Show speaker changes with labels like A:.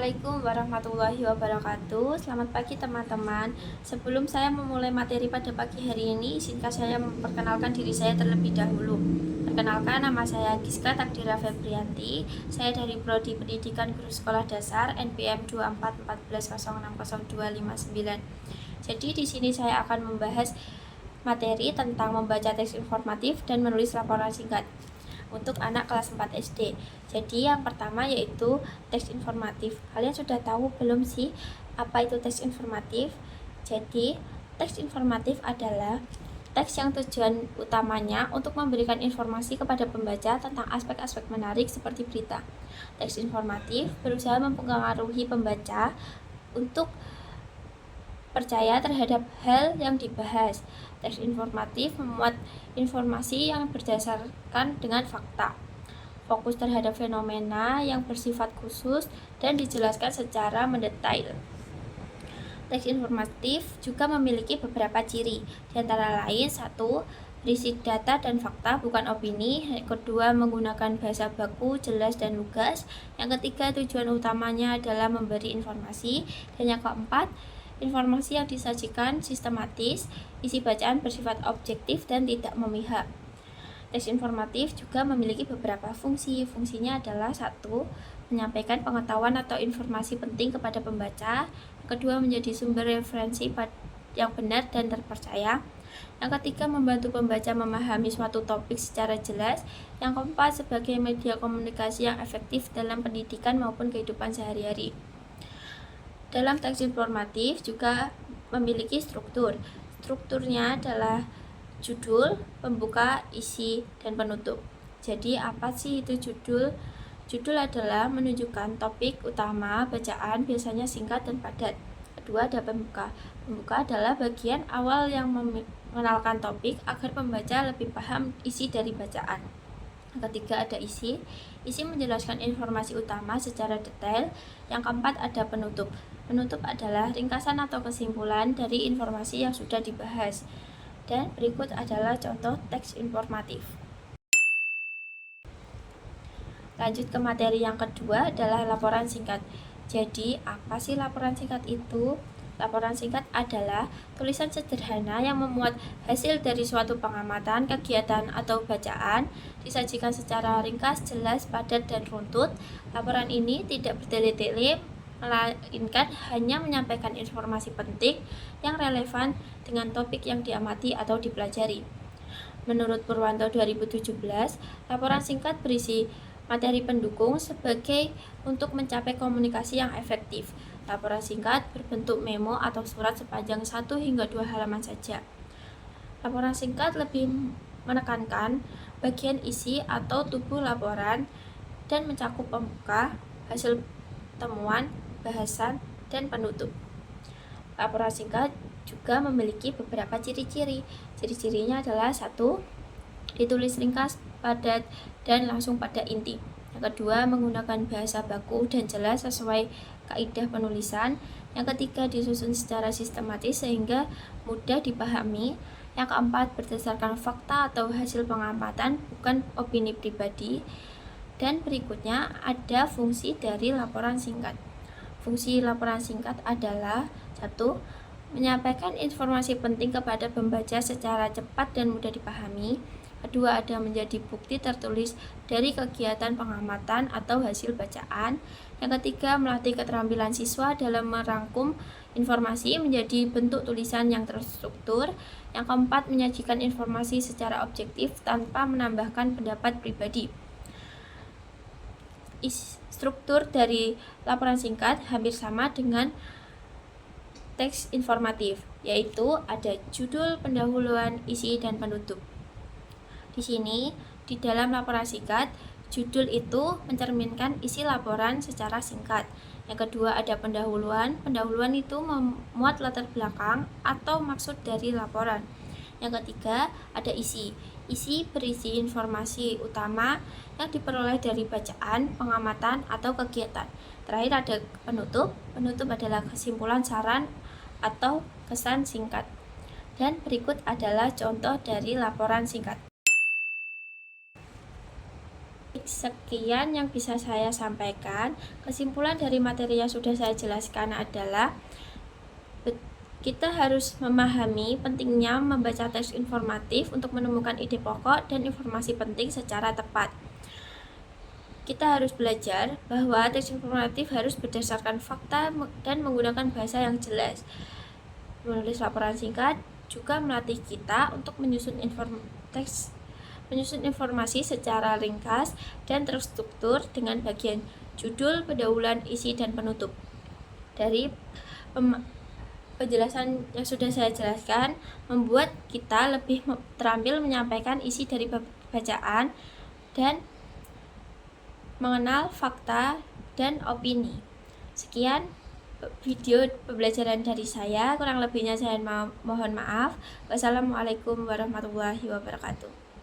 A: Assalamualaikum warahmatullahi wabarakatuh. Selamat pagi teman-teman. Sebelum saya memulai materi pada pagi hari ini, izinkan saya memperkenalkan diri saya terlebih dahulu. Perkenalkan, nama saya Giska Takdira Febrianti. Saya dari Prodi Pendidikan Guru Sekolah Dasar NPM 2414060259. Jadi di sini saya akan membahas materi tentang membaca teks informatif dan menulis laporan singkat untuk anak kelas 4 SD. Jadi yang pertama yaitu teks informatif. Kalian sudah tahu belum sih apa itu teks informatif? Jadi teks informatif adalah teks yang tujuan utamanya untuk memberikan informasi kepada pembaca tentang aspek-aspek menarik seperti berita. Teks informatif berusaha mempengaruhi pembaca untuk percaya terhadap hal yang dibahas. Teks informatif memuat informasi yang berdasarkan dengan fakta, fokus terhadap fenomena yang bersifat khusus, dan dijelaskan secara mendetail. Teks informatif juga memiliki beberapa ciri, di antara lain: 1. Berisi data dan fakta, bukan opini. Yang kedua, menggunakan bahasa baku, jelas dan lugas. Yang ketiga, tujuan utamanya adalah memberi informasi. Dan yang keempat, informasi yang disajikan sistematis, isi bacaan bersifat objektif dan tidak memihak. Teks informatif juga memiliki beberapa fungsi. Fungsinya adalah: 1. Menyampaikan pengetahuan atau informasi penting kepada pembaca. Yang kedua, menjadi sumber referensi yang benar dan terpercaya. Yang ketiga, membantu pembaca memahami suatu topik secara jelas. Yang keempat, sebagai media komunikasi yang efektif dalam pendidikan maupun kehidupan sehari-hari. Dalam teks informatif juga memiliki struktur. Strukturnya adalah judul, pembuka, isi, dan penutup. Jadi apa sih itu judul? Judul adalah menunjukkan topik utama bacaan, biasanya singkat dan padat. Kedua, ada pembuka. Pembuka adalah bagian awal yang mengenalkan topik agar pembaca lebih paham isi dari bacaan. Yang ketiga, ada isi. Isi menjelaskan informasi utama secara detail. Yang keempat, ada penutup. Penutup adalah ringkasan atau kesimpulan dari informasi yang sudah dibahas. Dan berikut adalah contoh teks informatif. Lanjut ke materi yang kedua adalah laporan singkat. Jadi, apa sih laporan singkat itu? Laporan singkat adalah tulisan sederhana yang memuat hasil dari suatu pengamatan, kegiatan, atau bacaan, disajikan secara ringkas, jelas, padat, dan runtut. Laporan ini tidak bertele-tele, melainkan hanya menyampaikan informasi penting yang relevan dengan topik yang diamati atau dipelajari. Menurut Purwanto 2017, laporan singkat berisi materi pendukung sebagai untuk mencapai komunikasi yang efektif. Laporan singkat berbentuk memo atau surat sepanjang 1 hingga 2 halaman saja. Laporan singkat lebih menekankan bagian isi atau tubuh laporan dan mencakup pembuka, hasil temuan, bahasan, dan penutup. Laporan singkat juga memiliki beberapa ciri-ciri. Ciri-cirinya adalah: 1. Ditulis ringkas, padat, dan langsung pada inti. Yang kedua, menggunakan bahasa baku dan jelas sesuai kaidah penulisan. Yang ketiga, disusun secara sistematis sehingga mudah dipahami. Yang keempat, berdasarkan fakta atau hasil pengamatan, bukan opini pribadi. Dan berikutnya ada fungsi dari laporan singkat. Fungsi laporan singkat adalah: 1. Menyampaikan informasi penting kepada pembaca secara cepat dan mudah dipahami. Kedua, ada menjadi bukti tertulis dari kegiatan pengamatan atau hasil bacaan. Yang ketiga, melatih keterampilan siswa dalam merangkum informasi menjadi bentuk tulisan yang terstruktur. Yang keempat, menyajikan informasi secara objektif tanpa menambahkan pendapat pribadi. Struktur dari laporan singkat hampir sama dengan teks informatif, yaitu ada judul, pendahuluan, isi, dan penutup. Di sini, di dalam laporan singkat, judul itu mencerminkan isi laporan secara singkat. Yang kedua, ada pendahuluan. Pendahuluan itu memuat latar belakang atau maksud dari laporan. Yang ketiga, ada isi. Isi berisi informasi utama yang diperoleh dari bacaan, pengamatan, atau kegiatan. Terakhir ada penutup. Penutup adalah kesimpulan, saran, atau kesan singkat. Dan berikut adalah contoh dari laporan singkat. Sekian yang bisa saya sampaikan. Kesimpulan dari materi yang sudah saya jelaskan adalah kita harus memahami pentingnya membaca teks informatif untuk menemukan ide pokok dan informasi penting secara tepat. Kita harus belajar bahwa teks informatif harus berdasarkan fakta dan menggunakan bahasa yang jelas. Menulis laporan singkat juga melatih kita untuk menyusun informasi secara ringkas dan terstruktur dengan bagian judul, pendahuluan, isi, dan penutup. Dari penjelasan yang sudah saya jelaskan membuat kita lebih terampil menyampaikan isi dari bacaan dan mengenal fakta dan opini. Sekian video pembelajaran dari saya, kurang lebihnya saya mohon maaf. Wassalamualaikum warahmatullahi wabarakatuh.